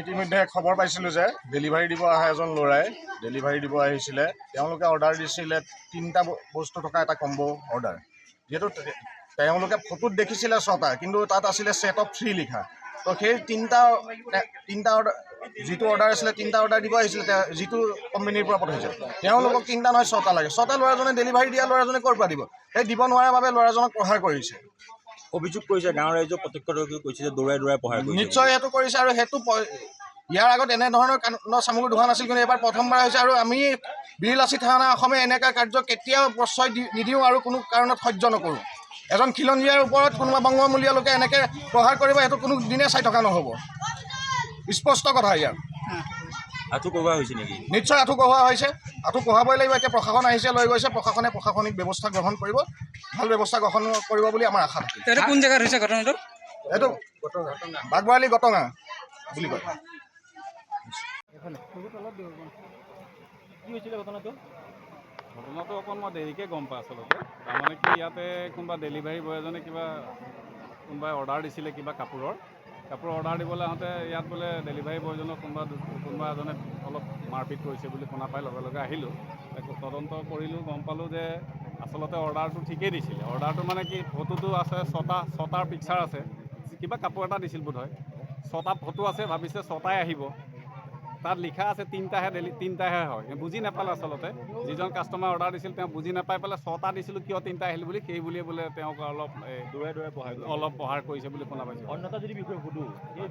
ইতিমধ্যে খবৰ পাইছিলোঁ যে ডেলিভাৰী দিব অহা এজন ল'ৰাই ডেলিভাৰী দিব আহিছিলে। তেওঁলোকে অৰ্ডাৰ দিছিলে 3টা বস্তু থকা এটা কম্বো অৰ্ডাৰ। যিহেতু তেওঁলোকে ফটোত দেখিছিলে 6টা, কিন্তু তাত আছিলে ছেট অফ 3 লিখা। তো সেই তিনিটা অৰ্ডাৰ, যিটো অৰ্ডাৰ আছিলে 3টা অৰ্ডাৰ দিব আহিছিলে, যিটো কোম্পানীৰ পৰা পঠাইছে তেওঁলোকক 3টা নহয় 6টা লাগে। 6টা ল'ৰাজনে ডেলিভাৰী দিয়া ল'ৰাজনে ক'ৰ পৰা দিব? সেই দিব নোৱাৰাৰ বাবে ল'ৰাজনক প্ৰহাৰ কৰিছে। অভিযোগ কৰিছে গাঁৱৰ ৰাইজক প্ৰত্যক্ষদৰ্শীয়ে কৈছে যে দৌৰাই প্ৰহাৰ কৰিছে। নিশ্চয় সেইটো কৰিছে, আৰু সেইটো ইয়াৰ আগত এনেধৰণৰ সামগ্ৰী দোকান আছিল, কিন্তু এবাৰ প্ৰথমবাৰ হৈছে। আৰু আমি বীৰলাচি থানা অসমে এনেকুৱা কাৰ্য কেতিয়াও প্ৰশ্ৰয় নিদিওঁ আৰু কোনো কাৰণত সহ্য নকৰোঁ। এজন খিলঞ্জীয়াৰ ওপৰত কোনোবা বংগমূলীয় লোকে এনেকৈ প্ৰহাৰ কৰিব, সেইটো কোনো দিনে চাই থকা নহ'ব। স্পষ্ট কথা ইয়াৰ। আঁঠু কঢ়োৱা হৈছে নেকি? নিশ্চয় আঁঠু কঢ়োৱা হৈছে, আঁঠু কঢ়াবই লাগিব। এতিয়া প্ৰশাসন আহিছে, লৈ গৈছে। প্ৰশাসনে প্ৰশাসনিক ব্যৱস্থা গ্ৰহণ কৰিব, ভাল ব্যৱস্থা গ্ৰহণ কৰিব বুলি আমাৰ আশা থাকে। এইটো কোন জেগাত হৈছে ঘটনাটো? এইটো বাগবাৰালি গটঙা বুলি কয়। কি হৈছিলে ঘটনাটো অকণ মই দেৰিকৈ গম পাওঁ আচলতে। তাৰমানে কি, ইয়াতে কোনোবা ডেলিভাৰী বয় এজনে কোনোবাই অৰ্ডাৰ দিছিলে কিবা কাপোৰ অৰ্ডাৰ দিবলৈ আহোঁতে ইয়াত বোলে ডেলিভাৰী বয়জনক কোনোবা এজনে অলপ মাৰপিট কৰিছে বুলি শুনা পাই লগে লগে আহিলোঁ। তদন্ত কৰিলোঁ, গম পালোঁ যে আচলতে অৰ্ডাৰটো ঠিকেই দিছিলে। অৰ্ডাৰটো মানে কি, ফটোটো আছে, ছটাৰ পিকচাৰ আছে। কিবা কাপোৰ এটা দিছিল বোধ হয়। 6টা ফটো আছে, ভাবিছে 6টাই আহিব। তাত লিখা আছে 3টাহে হয়। বুজি নাপালে আচলতে। যিজন কাষ্টমাৰ অৰ্ডাৰ দিছিল তেওঁ বুজি নাপাই পেলাই 6টা দিছিলোঁ, কিয় 3টা আহিল বুলি, সেই বুলিয়ে বোলে তেওঁক অলপ প্ৰহাৰ কৰিছে বুলি শুনা পাইছোঁ। অন্যতা যদি বিষয়ে সুধোঁ, এই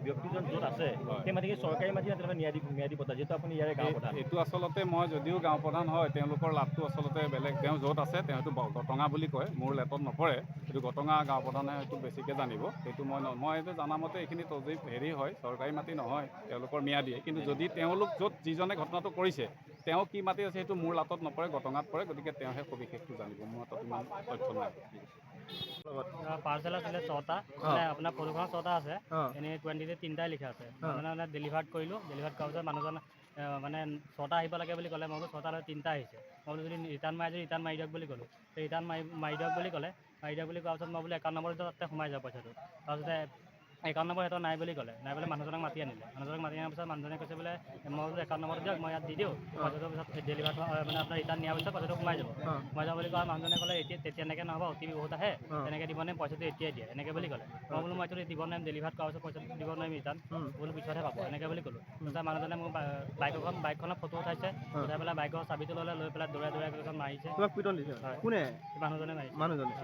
ব্যক্তিজন য'ত আছে সেই মাটিকে চৰকাৰী মাটি তেনেকৈ ম্যাদী পতা, যিহেতু আপুনি ইয়াৰে গাঁও প্ৰধান। এইটো আচলতে মই যদিও গাঁও প্ৰধান হয়, তেওঁলোকৰ লাভটো আচলতে বেলেগ। তেওঁ য'ত আছে তেওঁ সেইটো গটঙা বুলি কয়, মোৰ লেটত নপৰে। সেইটো গটঙা গাঁও প্ৰধানে সেইটো বেছিকৈ জানিব। সেইটো মই এইটো জনামতে এইখিনি তজীব হয়, চৰকাৰী মাটি নহয়, তেওঁলোকৰ ম্যাদী। কিন্তু যদি তেওঁলোক যিজনে ঘটনাটো কৰিছে তেওঁ কি মাটি আছে সেইটো মোৰ লাটত নপৰে, গটঙাত পৰে। গতিকে তেওঁহে সবিশেষটো জানিব, মোৰ হাতত ইমান তথ্য নাই। পাৰ্চেল আছিলে 6টা, আপোনাৰ ফটোখনত 6টা আছে, এনেই কোৱান্টিটি 3টাই লিখা আছে। মানে ডেলিভাৰ্ড কৰিলোঁ। ডেলিভাৰ্ড কৰাৰ পিছত মানুহজন মানে 6টা আহিব লাগে বুলি ক'লে। মই বোলো 6টা লৈ 3টা আহিছে। মই বোলো যদি ৰিটাৰ্ণ মাৰি দিয়ক বুলি ক'লোঁ। ৰিটাৰ্ণ মাৰি দিয়ক বুলি ক'লে। মাৰি দিয়ক বুলি কোৱাৰ পিছত মই বোলো একাউণ্ট নম্বৰটো তাতে সোমাই যাব পইচাটো। তাৰপিছতে একাউণ্ট নম্বৰ সিহঁতৰ নাই বুলি ক'লে। নাই বোলে মানুহজনক মাতি আনিলে। মানুহজনক মাতি অনাৰ পিছত মানুহজনে কৈছে বোলে মই বোলো একাউণ্ট নম্বৰটো দিয়ক, মই ইয়াত দি দিওঁ। পইচাটোৰ পিছত ডেলিভাৰ মানে আপোনাৰ ৰিটাৰ্ণ নিয়াৰ পিছত পইচাটো সোমাই যাব বুলি কোৱা মানুহজনে ক'লে তেতিয়া এনেকৈ নহ'ব, OTP বহুত আহে, তেনেকৈ দিব নে পইচাটো এতিয়াই দিয়ে, এনেকৈ বুলি ক'লে। মই বোলো মই এইটো দিব নোৱাৰিম, ডেলিভাৰ কৰাৰ পিছত পইচাটো দিব নোৱাৰিম ৰিটাৰ্ণ, বোলো পিছতহে পাব, এনেকৈ বুলি ক'লোঁ। তাৰপিছত মানুহজনে মোক বাইকখনৰ ফটো উঠাইছে, উঠাই পেলাই বাইকৰ চাবিটো লৈ পেলাই দৌৰাই মাৰিছে। তোমাক পিটন দিছে? কোনে? মানুহজনে মাৰিছে।